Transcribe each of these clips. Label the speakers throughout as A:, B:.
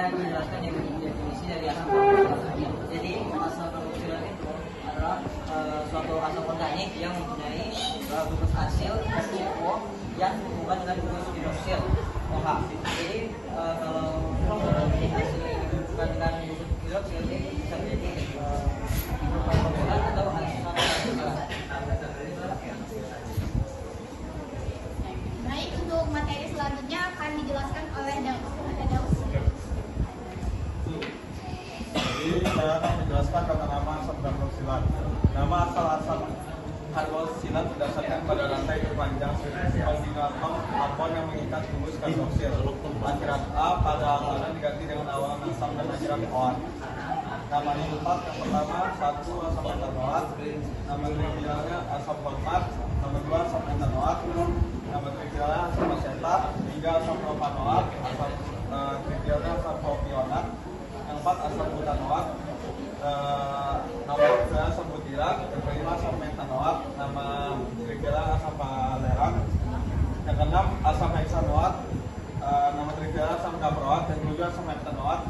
A: saya akan menjelaskan definisi dari asam karboksilat. Jadi asam karboksilat itu adalah suatu asam organik yang mempunyai gugus asil CO yang berhubungan dengan gugus hidroksil OH. Jadi kalau asil ini berhubungan dengan gugus hidroksil ini bisa menjadi hidrokarboksilat atau asam karboksilat.
B: Baik, untuk materi selanjutnya akan dijelaskan oleh Daus.
C: Jadi saya akan menjelaskan tentang nama asam karboksilat. Nama asal karboksilat berdasarkan pada rantai terpanjang kombinator karbon yang mengikat gugus karboksil. Akhirat A pada awalan diganti dengan awalan asam dan akhirat OA. Namanya 4, yang pertama 1 asam metanoat, nama trivialnya asam fosfat, nama 2 asam metanoat, nama trivialnya asam asetat, 3 asam propanoat, asam trivialnya asam propionat, yang 4 asam butanoat, nama trivialnya asam butirat, yang kelima asam metanoat, nama trivialnya asam palerat, yang keenam asam heksanoat, nama trivialnya asam kaproat dan juga asam heptanoat.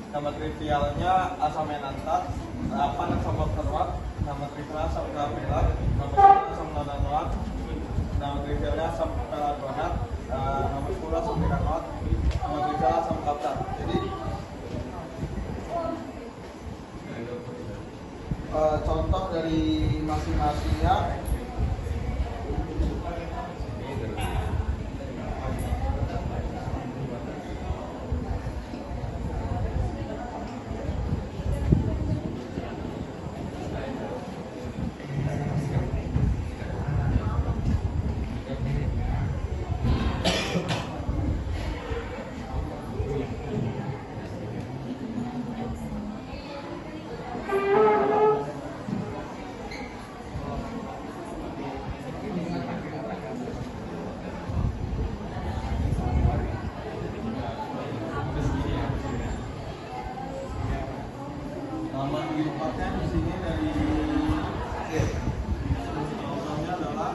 C: Nama trivialnya asam enantat, 8 asam oktanat, nama trivialnya asam kapilat, nama trivialnya asam nonanoat, nama trivialnya asam pelargonat, nama 10 asam piranoat, nama trivialnya asam kaptat. Jadi contoh dari masing-masingnya. Nama diempatnya di sini dari C. Contohnya adalah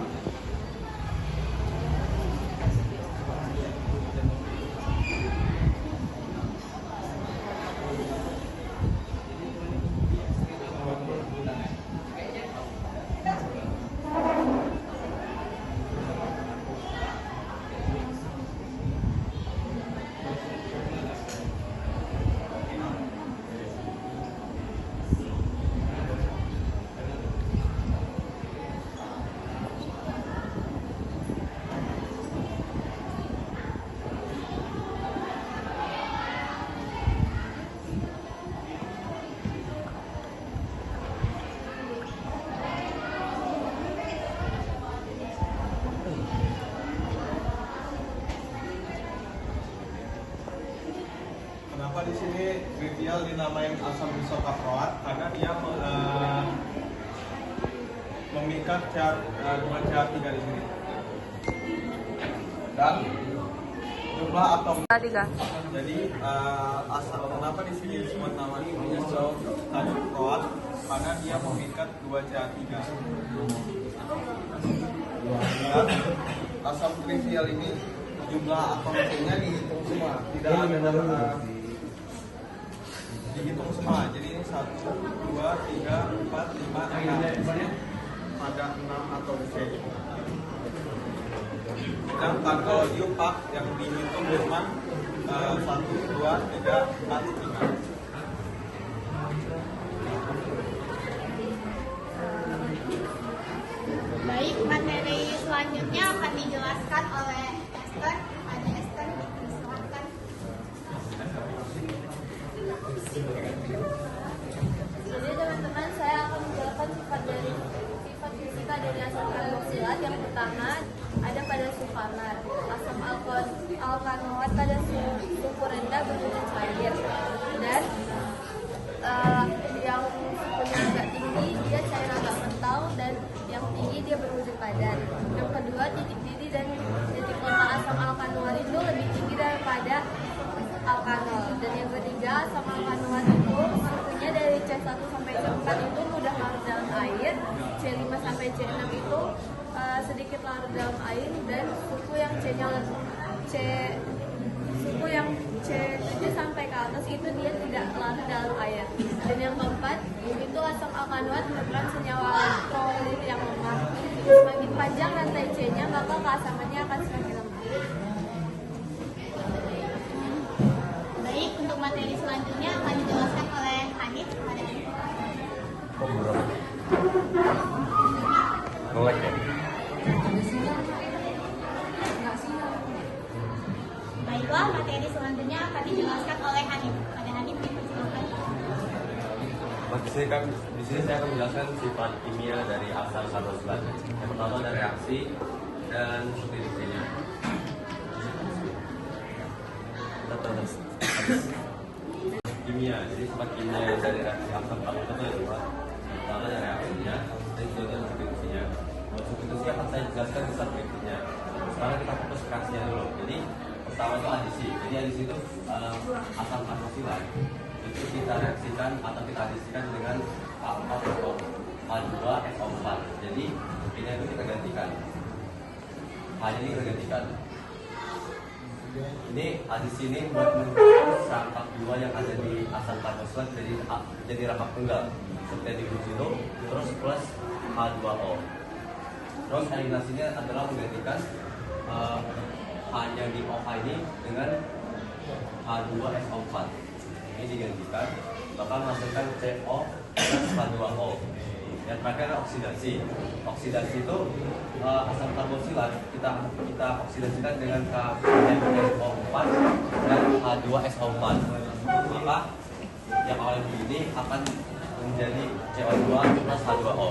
C: kenapa di sini trivial dinamain asam isokaproat karena dia memikat dua CH3 di sini. Dan jumlah atom. Jadi asam kenapa di sini disebut namanya isokaproat karena dia memikat dua CH3. Dan asam trivial ini jumlah atomnya dihitung semua, tidak ada dihitung semua. Jadi ini 1, 2, 3, 4, 5, 6. Ada 6 atom C. Sedangkan kalau diupak yang dihitung cuma 1, 2, 3, 4, 5.
B: Baik, materi selanjutnya akan dijelaskan oleh Esther. Ada Esther, silakan.
D: Jadi teman-teman, saya akan menjelaskan sifat fisika dari asam karboksilat. Yang pertama ada pada sukarmat, asam alkanoat pada suhu rendah berwujud cair, dan yang suhunya agak tinggi dia cair agak kental, dan yang tinggi dia berwujud padat. Yang kedua, titik didih dan titik lemah asam alkanoat itu lebih tinggi daripada alkanol. Dan yang ketiga, asam alkanoat itu suhunya dari C1 sampai C4 itu mudah larut dalam air, C5 sampai C6 itu sedikit larut dalam air, dan suhu yang C7 sampai ke atas itu dia tidak larut dalam air. Dan yang keempat, itu asam alkanoat merupakan senyawa elektrolit yang lemah. Semakin panjang rantai C-nya, maka keasamannya akan semakin lemah.
B: Baik, untuk materi selanjutnya akan dijelaskan oleh Hanif.
E: Ngelek ya?
B: Baiklah, materi selanjutnya akan dijelaskan oleh Hanif. Pada Hanif, dipersilakan.
E: Di sini saya akan menjelaskan sifat kimia dari asam karboksilat. Yang pertama ada reaksi dan substitusinya. Kimia, jadi sifat kimia dari reaksi asam karboksilat itu adalah pertama ada reaksinya, dan kedua ada substitusinya. Untuk substitusi akan saya jelaskan di saat berikutnya. Sekarang kita fokus ke reaksinya dulu. Jadi pertama itu adisi. Jadi adisi itu asam karboksilat itu kita reaksikan atau kita adisikan dengan K4 atau H2SO4. Jadi ini itu kita gantikan. Hanya ini kita gantikan. Ini adisi ini buat membentuk rangkap dua yang ada di asam karboksilat jadi rangkap tunggal seperti di situ, terus plus H2O. Terus eliminasinya adalah menggantikan hanya di OH ini dengan H2SO4. Ini digantikan, maka menghasilkan CO plus H2O. Yang terakhir adalah oksidasi. Oksidasi itu asam karboksilat kita oksidasikan dengan KMNO4 dan H2SO4. Maka yang awalnya begini akan menjadi CO2 plus H2O.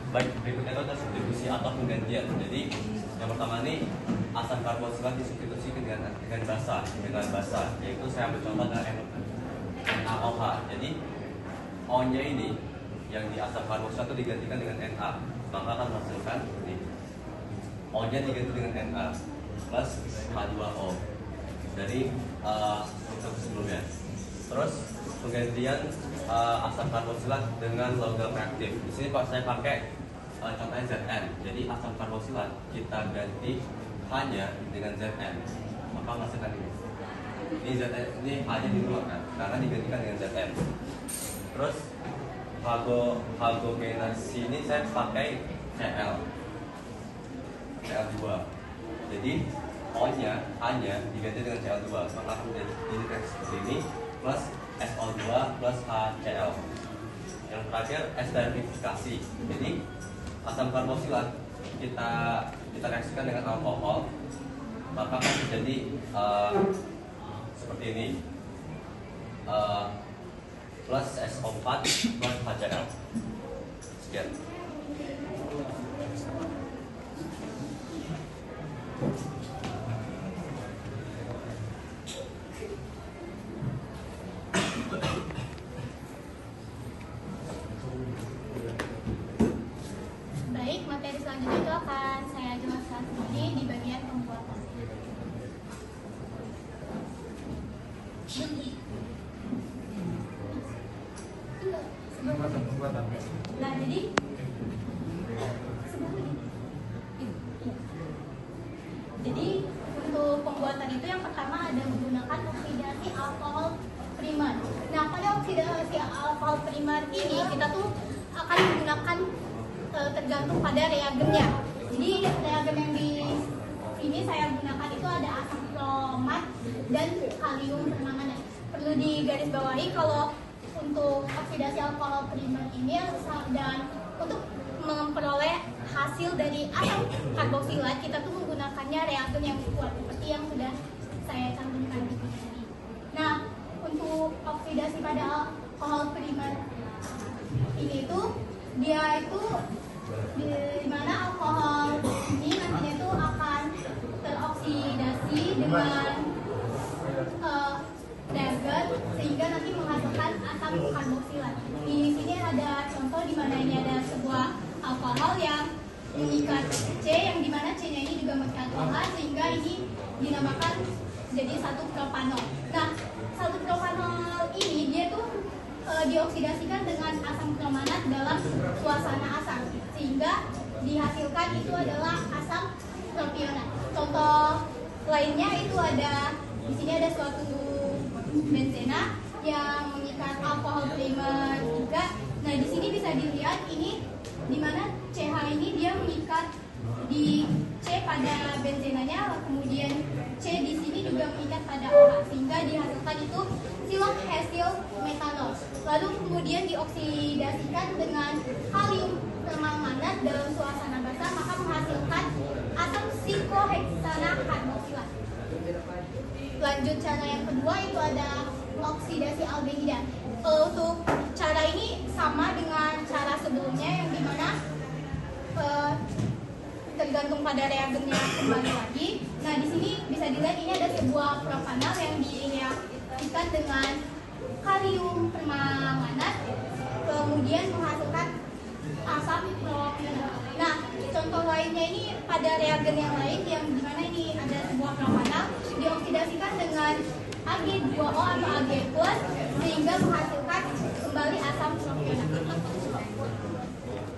E: Baik, berikutnya itu ada substitusi atau penggantian. Jadi yang pertama ini asam karboksilat disubstitusi dengan basa, yaitu saya ambil contoh dengan NaOH. Jadi O-nya ini yang di asam karboksilat itu digantikan dengan Na, maka akan menghasilkan ini. O-nya diganti dengan Na plus H2O dari untuk sebelumnya. Terus penggantian asam karboksilat dengan logam reaktif. Di sini saya pakai contohnya Zn. Jadi asam karboksilat kita ganti hanya dengan Zn, maka menghasilkan ini. Ini Zn ini hanya dikeluarkan karena digantikan dengan Zn. Terus halogenasi ini saya pakai Cl2. Jadi O-nya hanya diganti dengan Cl2, maka akan menjadi seperti ini plus SO2 plus HCl. Yang terakhir esterifikasi. Jadi asam karboksilat kita reaksikan dengan alkohol, maka akan menjadi seperti ini plus SO4 plus HCl. Sekian.
B: Baik, materi selanjutnya itu akan saya jelaskan sendiri di bagian pembuatan. Nah, jadi untuk pembuatan itu yang pertama ada menggunakan oksidasi alkohol primer. Nah, pada oksidasi alkohol primer ini kita tuh akan menggunakan tergantung pada reagennya. Jadi reagen yang di sini saya gunakan itu ada asam kromat dan kalium permanganat. Perlu digarisbawahi kalau untuk oksidasi alkohol primer ini dan untuk memperoleh hasil dari asam karboksilat kita tuh menggunakannya reagen yang kuat seperti yang sudah saya cantumkan di sini. Nah, untuk oksidasi pada alkohol primer ini tuh dia itu di mana alkohol ini nantinya itu akan teroksidasi dengan reagen sehingga nanti menghasilkan asam karboksilat. Di sini ada contoh di mana ini ada sebuah alkohol yang mengikat C, yang dimana C-nya ini juga mengikat OH sehingga ini dinamakan jadi 1 propanol. Nah, 1 propanol ini dia tuh dioksidasikan dengan asam permanganat dalam suasana asam sehingga dihasilkan itu adalah asam propionat. Contoh lainnya itu ada di sini ada suatu benzena yang mengikat alkohol primer juga. Nah, di sini bisa dilihat ini di mana CH ini dia mengikat di C pada benzenanya, kemudian C di sini juga mengikat pada OH sehingga dihasilkan itu silohesil metanol. Lalu kemudian dioksidasikan dengan kalium permanganat dalam suasana basah maka menghasilkan asam sikloheksana karboksilat. Lanjut cara yang kedua itu ada oksidasi aldehida. Untuk cara ini sama dengan cara sebelumnya yang dimana tergantung pada reagennya kembali lagi. Nah, di sini bisa dilihat ini ada sebuah propanal yang direaksikan dengan kalium permanganat kemudian menghasilkan asam propionat. Nah, contoh lainnya ini pada reagen yang lain yang dimana ini ada sebuah propanal dioksidasikan dengan Ag2O atau Ag+ sehingga menghasilkan kembali asam propionat.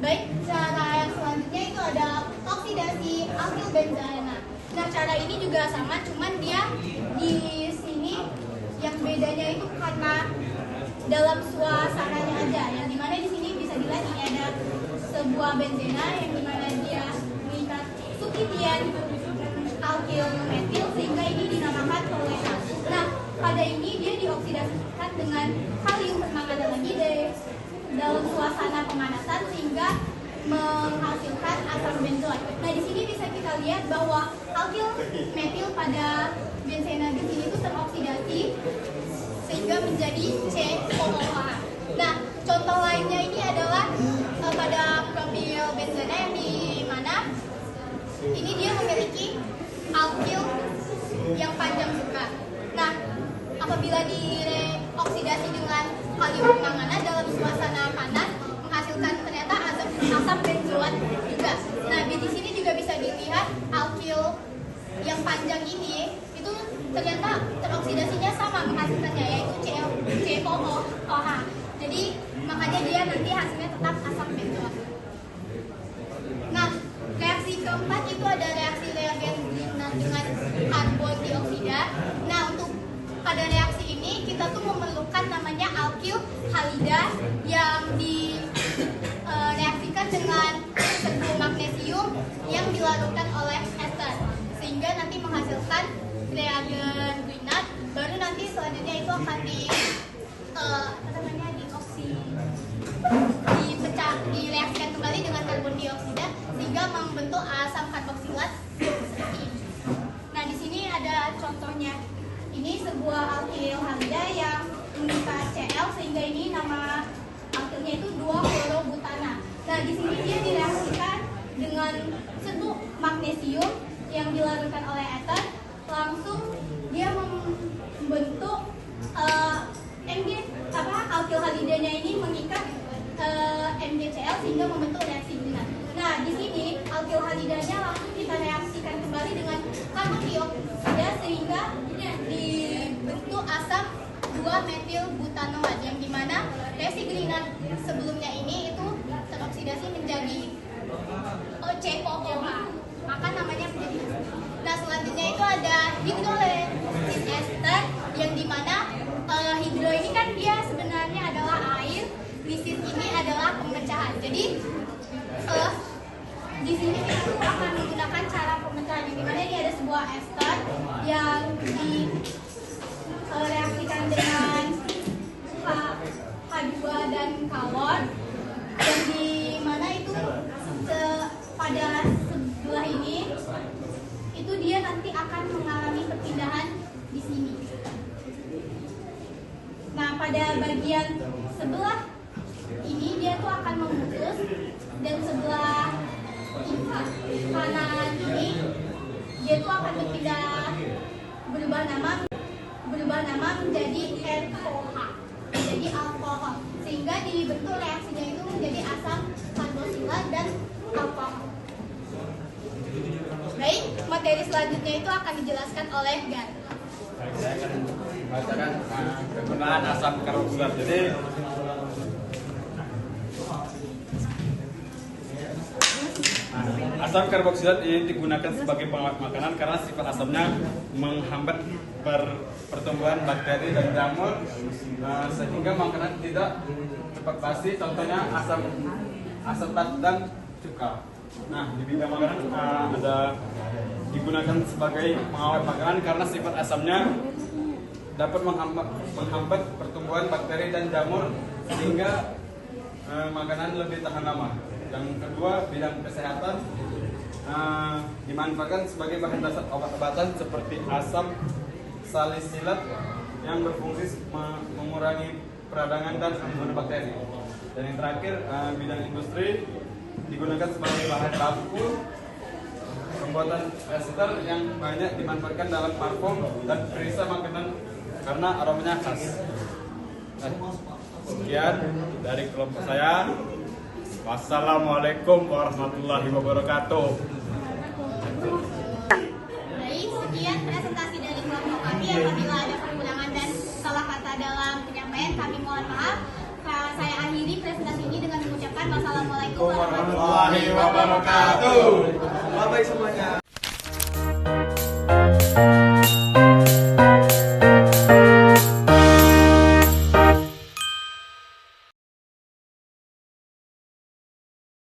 B: Baik, cara yang selanjutnya itu ada oksidasi alkil benzena. Nah, cara ini juga sama, cuman dia di sini yang bedanya itu karena dalam suasananya aja. Yang dimana di sini bisa dilihat ini ada sebuah benzena yang dimana dia mengikat substituen alkil metil sehingga ini dinamakan tolena. Nah, pada ini dia dioksidasikan dengan kalium permanganat lagi dalam suasana pemanasan sehingga menghasilkan asam benzoat. Nah, di sini bisa kita lihat bahwa alkil metil pada benzena di sini itu teroksidasi sehingga menjadi COOH. Nah, contoh lainnya ini adalah pada profil benzena yang di mana ini dia memiliki alkil yang panjang juga. Nah, apabila dioksidasi dengan kalium permanganat dalam suasana panas menghasilkan ternyata asam benzoat juga. Nah, di sini juga bisa dilihat alkil yang panjang ini itu ternyata teroksidasinya sama menghasilkannya yaitu COOH. Jadi makanya dia nanti hasilnya tetap asam benzoat. Nah, reaksi keempat itu ada reaksi reagen dengan karbon dioksida. Nah, untuk pada reaksi ini kita tuh memerlukan namanya alkil halida yang direaksikan dengan serbuk magnesium yang dilarutkan oleh ester sehingga nanti menghasilkan reagen guinat. Baru nanti selanjutnya itu akan direaksikan kembali dengan karbon dioksida sehingga membentuk asam karboksilat seperti ini. Nah, di sini ada contohnya. Ini sebuah alkil halida yang mengikat Cl sehingga ini nama alkilnya itu 2-fluorobutana. Nah, di sini dia direaksikan dengan serbuk magnesium yang dilarutkan oleh eter, langsung dia membentuk alkil halidanya ini mengikat MgCl sehingga membentuk reaksi guinat. Nah, di sini alkil halidanya langsung kita reaksikan kembali dengan karbon dioksida sehingga dibentuk asam 2-metil-butanoat yang dimana reaksi guinat sebelumnya ini itu teroksidasi menjadi COOH. Maka namanya menjadi. Nah, selanjutnya itu ada hidrolysis ester yang dimana hidro ini kan dia sebenarnya adalah air, lisis ini adalah pemecahan. Jadi di sini kita akan menggunakan cara pemecahan yang dimana ini ada sebuah ester yang direaksikan dengan H2 dan kalon yang dimana itu pada sebelah ini itu dia nanti akan mengalami perpindahan di sini. Nah, pada bagian sebelah ini dia tuh akan memutus dan sebelah kanan ini dia tuh akan berubah nama menjadi NOH, menjadi alkohol sehingga dibentuk reaksinya itu menjadi asam karboksilat dan alkohol. Baik, materi selanjutnya itu akan dijelaskan oleh Gan.
C: bacakan kegunaan asam karboksilat. Jadi asam karboksilat ini digunakan sebagai penguat makanan karena sifat asamnya menghambat pertumbuhan bakteri dan jamur sehingga makanan tidak cepat basi. Contohnya asam asetat dan cuka. Nah, di bidang makanan ada digunakan sebagai pengawet makanan karena sifat asamnya dapat menghambat pertumbuhan bakteri dan jamur sehingga makanan lebih tahan lama. Yang kedua, bidang kesehatan dimanfaatkan sebagai bahan dasar obat-obatan seperti asam salisilat yang berfungsi mengurangi peradangan dan membunuh bakteri. Dan yang terakhir, bidang industri digunakan sebagai bahan baku pembuatan ester yang banyak dimanfaatkan dalam parfum dan perisa makanan karena aromanya khas. Sekian dari kelompok saya. Wassalamualaikum warahmatullahi wabarakatuh.
B: Baik, sekian presentasi dari kelompok kami. Apabila ada kekurangan dan salah kata dalam penyampaian, kami mohon maaf. Saya akhiri presentasi ini dengan mengucapkan wassalamualaikum warahmatullahi wabarakatuh.
C: Bye-bye semuanya.